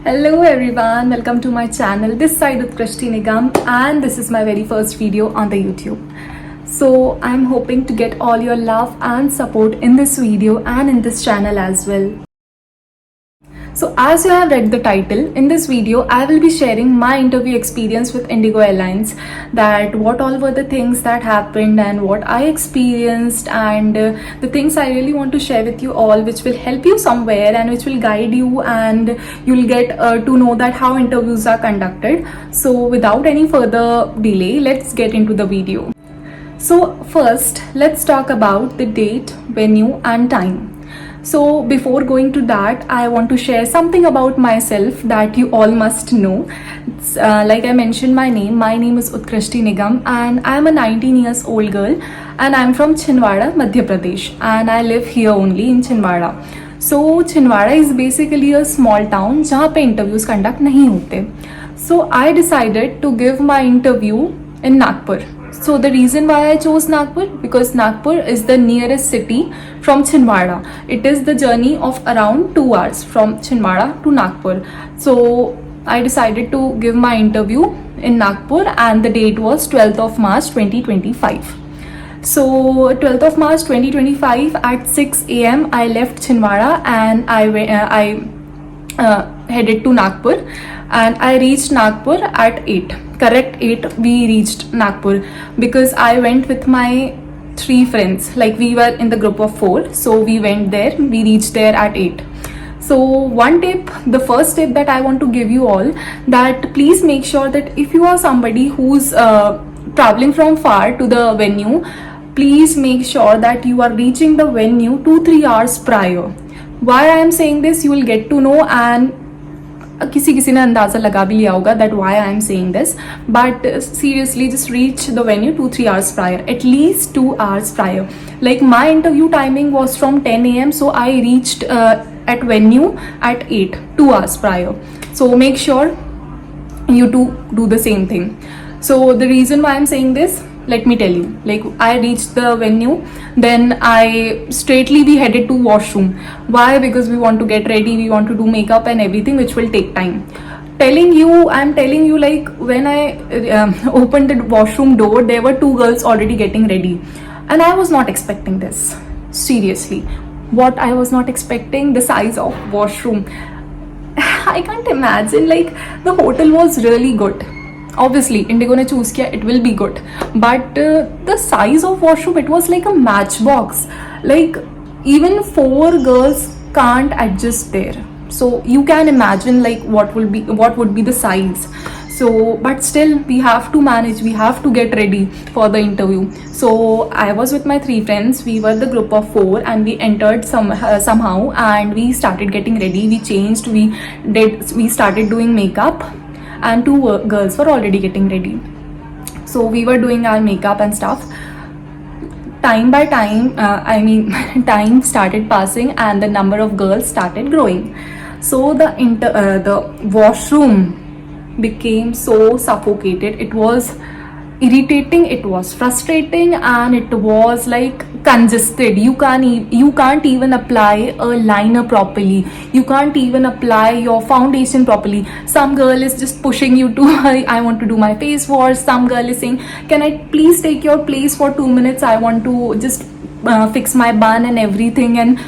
Hello everyone, welcome to my channel. This side Utkrishti Nigam, and this is my very first video on the YouTube. So I'm hoping to get all your love and support in this video and in this channel as well. So as you have read the title, in this video I will be sharing my interview experience with Indigo Airlines, that what all were the things that happened and what I experienced, and the things I really want to share with you all, which will help you somewhere and which will guide you, and you'll get to know that how interviews are conducted. So without any further delay, let's get into the video. So first, let's talk about the date, venue and time. So before going to that, I want to share something about myself that you all must know. Like I mentioned my name is Utkrishti Nigam, and I am a 19 years old girl, and I am from Chhindwara, Madhya Pradesh, and I live here only in Chhindwara. So Chhindwara is basically a small town जहाँ पे interviews conduct नहीं होते. So I decided to give my interview in Nagpur. So the reason why I chose Nagpur, because Nagpur is the nearest city from Chhindwara. It is the journey of around 2 hours from Chhindwara to Nagpur. So I decided to give my interview in Nagpur, and the date was 12th of March 2025. So 12th of March 2025 at 6 a.m. I left Chhindwara and I headed to Nagpur, and I reached Nagpur at 8. Correct 8 we reached Nagpur, because I went with my 3 friends. Like we were in the group of 4, so we went there. We reached there at 8. So one tip, the first tip that I want to give you all, that please make sure that if you are somebody who's traveling from far to the venue, please make sure that you are reaching the venue 2-3 hours prior. Why I am saying this, you will get to know, and किसी ने अंदाज़ा लगा भी लिया होगा that why I am saying this, but seriously just reach the venue 2-3 hours prior, at least 2 hours prior. Like my interview timing was from 10 a.m. so I reached at venue at 8, 2 hours prior. So make sure you do the same thing. So the reason why I'm saying this, let me tell you. Like I reached the venue, then we headed to washroom. Why? Because we want to get ready, we want to do makeup and everything, which will take time. I'm telling you, like when I opened the washroom door, there were 2 girls already getting ready, and I was not expecting this. Seriously, what I was not expecting, the size of washroom. I can't imagine. Like the hotel was really good. Obviously Indigo ने choose किया, it will be good, but the size of washroom, it was like a matchbox. Like even 4 girls can't adjust there. So you can imagine like what would be the size. So but still we have to manage, we have to get ready for the interview. So I was with my 3 friends. We were the group of 4, and we entered somehow, and we started getting ready. We changed, we started doing makeup, and 2 girls were already getting ready. So we were doing our makeup and stuff. Time by time, time started passing, and the number of girls started growing. So the washroom became so suffocated. It was irritating, it was frustrating, and it was like congested. You can't even apply a liner properly, you can't even apply your foundation properly. Some girl is just pushing you to I want to do my face wash. Some girl is saying, can I please take your place for 2 minutes, I want to just fix my bun and everything, and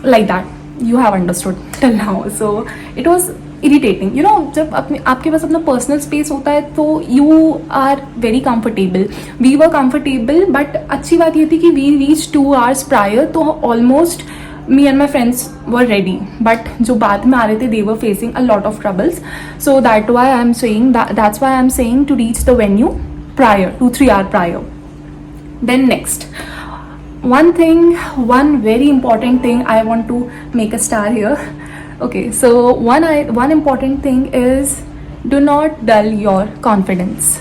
like that. You have understood till now. So it was irritating. You know, जब आपके पास अपना personal space होता है तो you are very comfortable. We were comfortable, but अच्छी बात ये थी कि वी रीच 2 hours प्रायर, तो almost me and my friends were ready, but जो बाद में आ रहे थे, they were facing a lot of troubles. So that's why I'm saying to reach the venue prior, 2-3 hours prior. Then next, one very important thing I want to make a star here. Okay, so one important thing is, do not dull your confidence.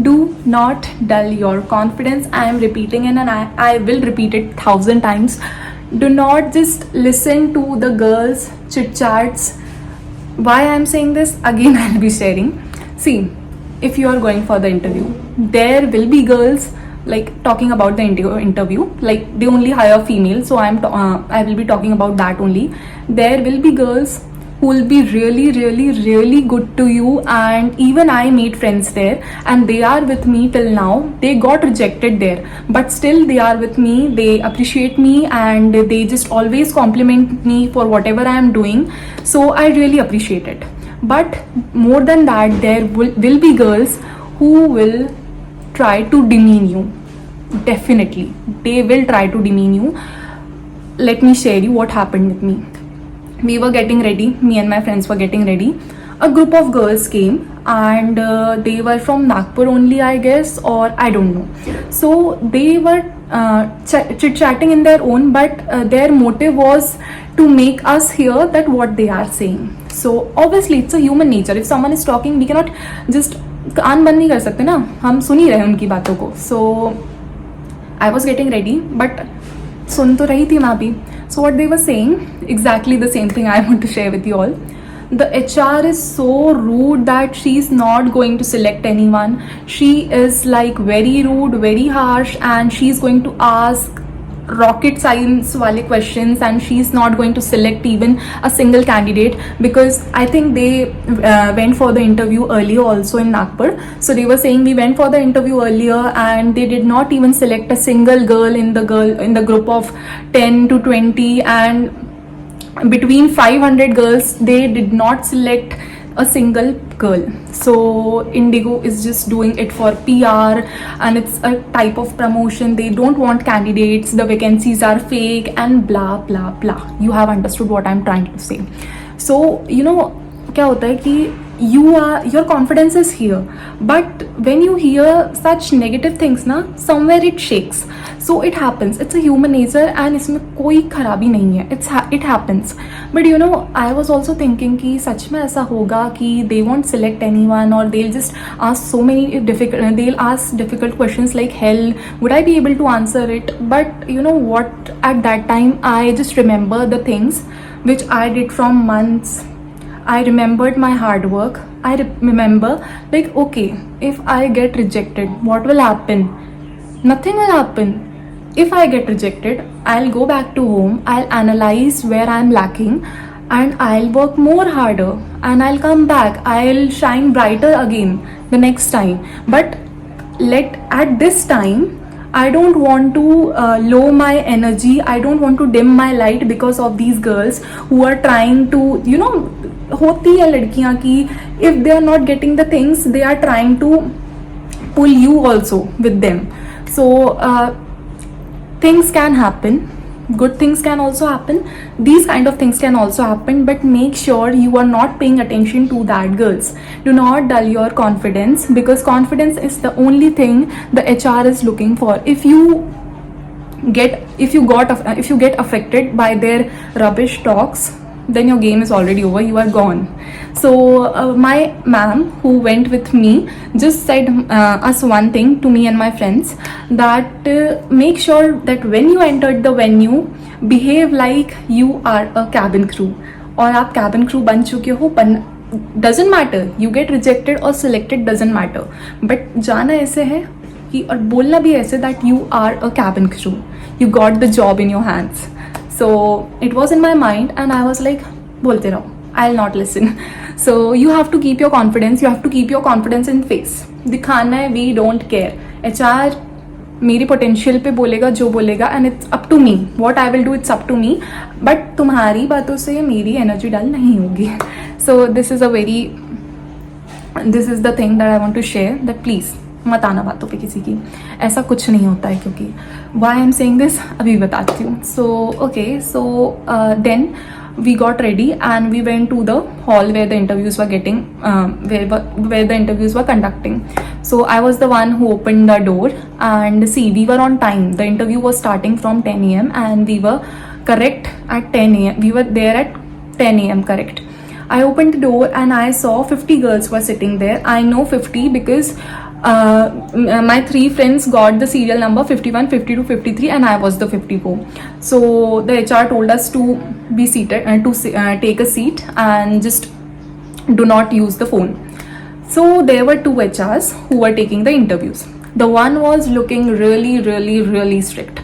Do not dull your confidence. I am repeating it, and I will repeat it 1,000 times. Do not just listen to the girls' chit chats. Why I am saying this? Again, I'll be sharing. See, if you are going for the interview, there will be girls like talking about the interview, like they only hire female, so I will be talking about that only. There will be girls who will be really, really, really good to you. And even I made friends there, and they are with me till now. They got rejected there, but still they are with me. They appreciate me, and they just always compliment me for whatever I am doing. So I really appreciate it. But more than that, there will be girls who will try to demean you. Definitely, they will try to demean you. Let me share you what happened with me. We were getting ready, me and my friends were getting ready. A group of girls came, and they were from Nagpur only, I guess, or I don't know. So they were chit chatting in their own, but their motive was to make us hear that what they are saying. So obviously it's a human nature. If someone is talking, we cannot just कान बंद नहीं कर सकते ना, हम सुन ही रहे हैं उनकी बातों को. So I was getting ready, but सुन तो रही थी मैं भी. So what they were saying, exactly the same thing I want to share with you all. The HR is so rude that she's not going to select anyone. She is like very rude, very harsh, and she's going to ask rocket science wale questions, and she's not going to select even a single candidate, because I think they went for the interview earlier also in Nagpur. So they were saying we went for the interview earlier, and they did not even select a single girl in the group of 10 to 20, and between 500 girls they did not select a single girl. So Indigo is just doing it for PR, and it's a type of promotion. They don't want candidates, the vacancies are fake, and blah blah blah. You have understood what I'm trying to say. So you know क्या होता है कि your confidence is here, but when you hear such negative things ना, somewhere it shakes. So it happens, it's a human nature, and इसमें कोई खराबी नहीं है. It happens. But you know, I was also thinking कि सच में ऐसा होगा कि they won't select anyone, or they'll just ask so many difficult questions like hell. Would I be able to answer it? But you know what, at that time I just remember the things which I did from months. I remembered my hard work. I remember like, okay, if I get rejected, what will happen? Nothing will happen. If I get rejected, I'll go back to home, I'll analyze where I'm lacking, and I'll work more harder, and I'll come back, I'll shine brighter again the next time. But at this time, I don't want to lower my energy, I don't want to dim my light because of these girls who are trying to, you know, होती है लड़कियां की, if they are not getting the things, they are trying to pull you also with them. So things can happen, good things can also happen, these kind of things can also happen, but make sure you are not paying attention to that, girls. Do not dull your confidence, because confidence is the only thing the HR is looking for. If you get affected by their rubbish talks, then your game is already over, you are gone. So my ma'am who went with me just said us one thing to me and my friends, that make sure that when you entered the venue, behave like you are a cabin crew. और आप cabin crew बन चुके हो, doesn't matter, you get rejected or selected, doesn't matter, but जाना ऐसे है कि, और बोलना भी ऐसे, that you are a cabin crew, you got the job in your hands. So it was in my mind, and I was like, bolte raho, I'll not listen. So you have to keep your confidence, you have to keep your confidence in face. दिखाना है, we don't care. HR मेरी potential पे बोलेगा जो बोलेगा, and it's up to me. What I will do, it's up to me. But तुम्हारी बातों से मेरी एनर्जी डल नहीं होगी. So this is the thing that I want to share, that please मत आना बातों पे किसी की, ऐसा कुछ नहीं होता है. क्योंकि why I'm saying this अभी बताती हूँ. So okay, so then we got ready and we went to the hall where the interviews were getting where the interviews were conducting. So I was the one who opened the door, and see, we were on time. The interview was starting from 10 a.m. and we were correct at 10 a.m. We were there at 10 a.m. correct. I opened the door and I saw 50 girls were sitting there. I know 50 because my 3 friends got the serial number 51, 52, 53, and I was the 54. So the HR told us to be seated and to take a seat and just do not use the phone. So there were 2 HRs who were taking the interviews. The one was looking really, really, really strict,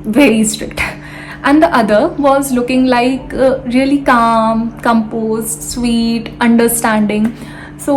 very strict, and the other was looking like really calm, composed, sweet, understanding. So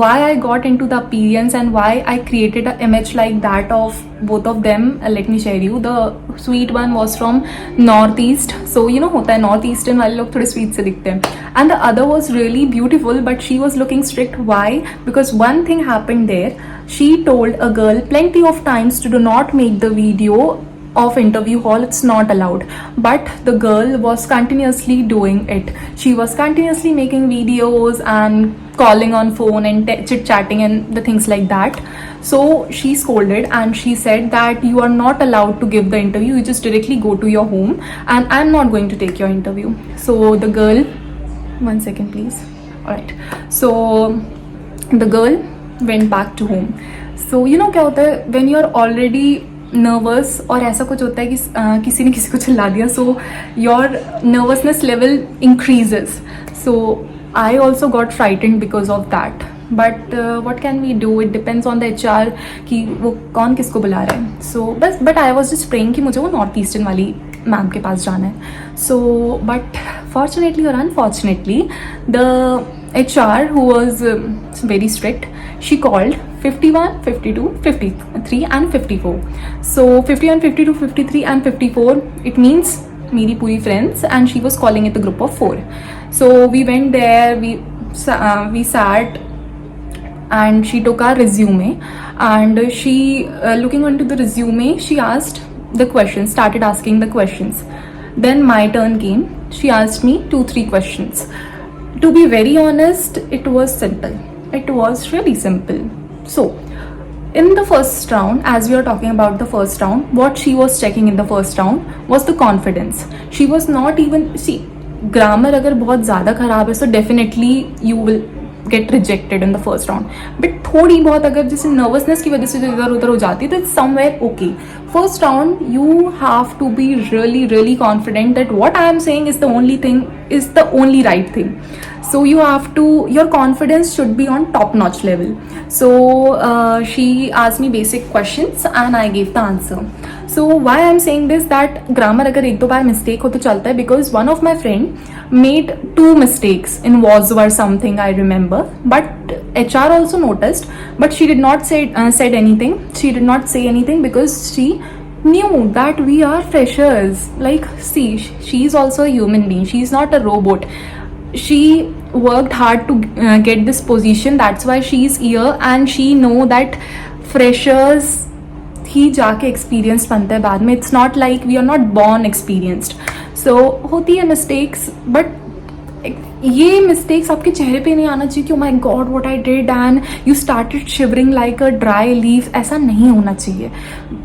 why I got into the appearance and why I created an image like that of both of them, let me share you. The sweet one was from northeast, so you know होता है northeastern वाले लोग थोड़े sweet से दिखते हैं, and the other was really beautiful but she was looking strict. Why? Because one thing happened there. She told a girl plenty of times to do not make the video of interview hall, it's not allowed, but the girl was continuously doing it. She was continuously making videos and calling on phone and chit chatting and the things like that. So she scolded and she said that you are not allowed to give the interview, you just directly go to your home and I'm not going to take your interview. So the girl, one second please. All right, so the girl went back to home. So you know क्या होता है when you are already nervous और ऐसा कुछ होता है कि किसी ने किसी को चिल्ला दिया, so your nervousness level increases. So I also got frightened because of that, but what can we do, it depends on the HR कि वो कौन किसको बुला रहा है. सो बस but I was just praying कि मुझे वो नॉर्थ ईस्टर्न वाली मैम के पास जाना है. सो बट फॉर्चुनेटली और unfortunately the HR who was very strict, she called 51, 52, 53 and 54. So 51, 52, 53 and 54, it means मेरी पूरी friends, and she was calling it a group of 4. So we went there, we sat and she took our resume and she looking into the resume, she asked the questions, started asking the questions. Then my turn came. She asked me 2-3 questions. To be very honest, it was simple. It was really simple. So, in the first round, as we are talking about the first round, what she was checking in the first round was the confidence. She was not even, see, grammar अगर बहुत ज़्यादा खराब है, so definitely you will get rejected in the first round. But थोड़ी बहुत अगर जैसे nervousness की वजह से इधर उधर हो जाती है, तो it's somewhere okay. First round, you have to be really confident that what I am saying is the only thing, is the only right thing. So you have to, your confidence should be on top notch level. So she asked me basic questions and I gave the answer. So why I am saying this, that grammar अगर एक दो बार mistake हो तो चलता है, because one of my friend made 2 mistakes in was or something I remember, but HR also noticed, but she did not said anything. She did not say anything because she knew that we are freshers. Like, see, she is also a human being. She is not a robot. She worked hard to get this position. That's why she is here, and she know that freshers ही जाके experience बनता है बाद में. It's not like we are not born experienced. So होती है mistakes, but ये mistakes आपके चेहरे पे नहीं आना चाहिए कि oh my God what I did and you started shivering like a dry leaf. ऐसा नहीं होना चाहिए.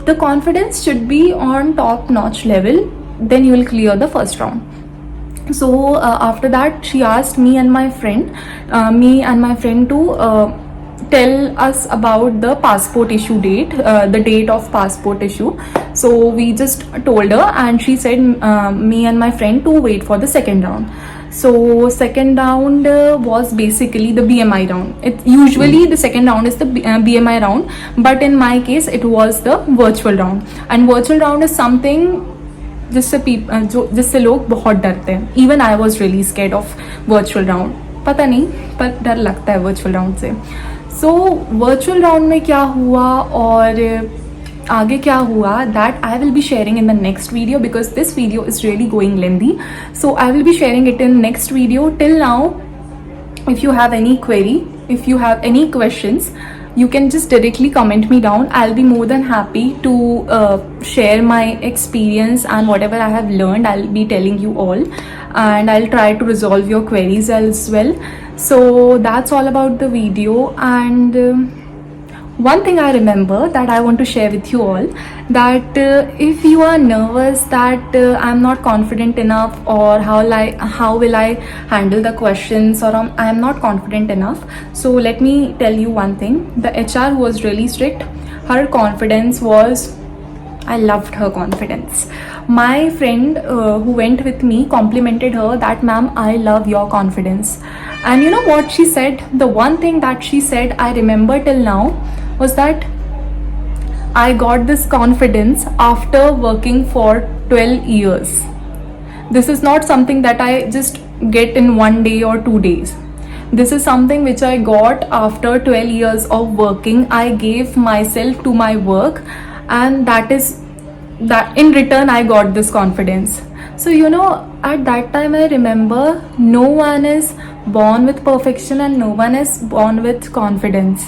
The confidence should be on top notch level, then you will clear the first round. So after that she asked me and my friend to tell us about the passport issue date, the date of passport issue. So we just told her and she said me and my friend to wait for the second round. So second round was basically the BMI round. Usually the second round is the BMI round, but in my case it was the virtual round. And virtual round is something जिससे लोग बहुत डरते हैं. Even I was really scared of virtual round. पता नहीं, पर डर लगता है वर्चुअल राउंड से. सो वर्चुअल राउंड में क्या हुआ और आगे क्या हुआ, that I will be sharing in the next video, because this video is really going lengthy. So I will be sharing it in next video. Till now, if you have any query, if you have any questions, you can just directly comment me down. I'll be more than happy to share my experience and whatever I have learned, I'll be telling you all, and I'll try to resolve your queries as well. So that's all about the video. And one thing I remember that I want to share with you all, that if you are nervous that I'm not confident enough, or how will I handle the questions, or I am not confident enough, so let me tell you one thing. The HR was really strict. Her confidence was, I loved her confidence. My friend who went with me complimented her that, ma'am, I love your confidence. And you know what she said? The one thing that she said I remember till now was that I got this confidence after working for 12 years. This is not something that I just get in one day or 2 days. This is something which I got after 12 years of working. I gave myself to my work, and that is that in return I got this confidence. So at that time I remember no one is born with perfection and no one is born with confidence.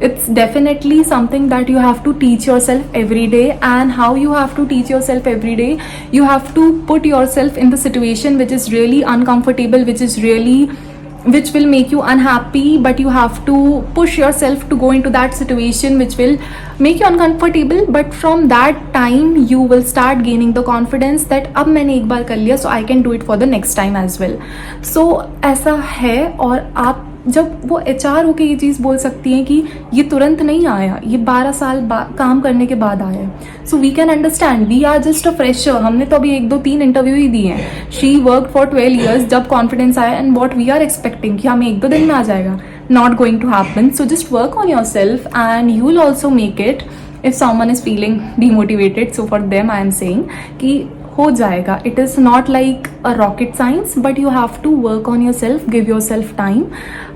It's definitely something that you have to teach yourself every day. And how you have to teach yourself every day, you have to put yourself in the situation which is really uncomfortable, which will make you unhappy, but you have to push yourself to go into that situation which will make you uncomfortable. But from that time you will start gaining the confidence that अब मैंने एक बार कर लिया, so I can do it for the next time as well. So ऐसा है. और आप जब वो HR होके ये चीज़ बोल सकती हैं कि ये तुरंत नहीं आया, ये 12 साल काम करने के बाद आया है. So we can understand, we are just a fresher. हमने तो अभी 1-2-3 इंटरव्यू ही दिए हैं. She work for 12 years. जब कॉन्फिडेंस आया and what we are expecting कि हमें 1-2 दिन में आ जाएगा, not going to happen. So just work on yourself and you will also make it. If someone is feeling demotivated, so for them I am saying कि हो जाएगा. It is not like a rocket science, but you have to work on yourself, give yourself time.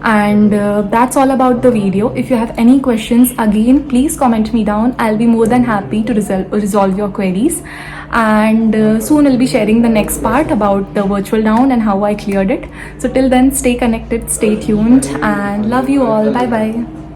And that's all about the video. If you have any questions, again please comment me down. I'll be more than happy to resolve your queries. And soon I'll be sharing the next part about the virtual down and how I cleared it. So till then, stay connected, stay tuned, and love you all. Bye bye.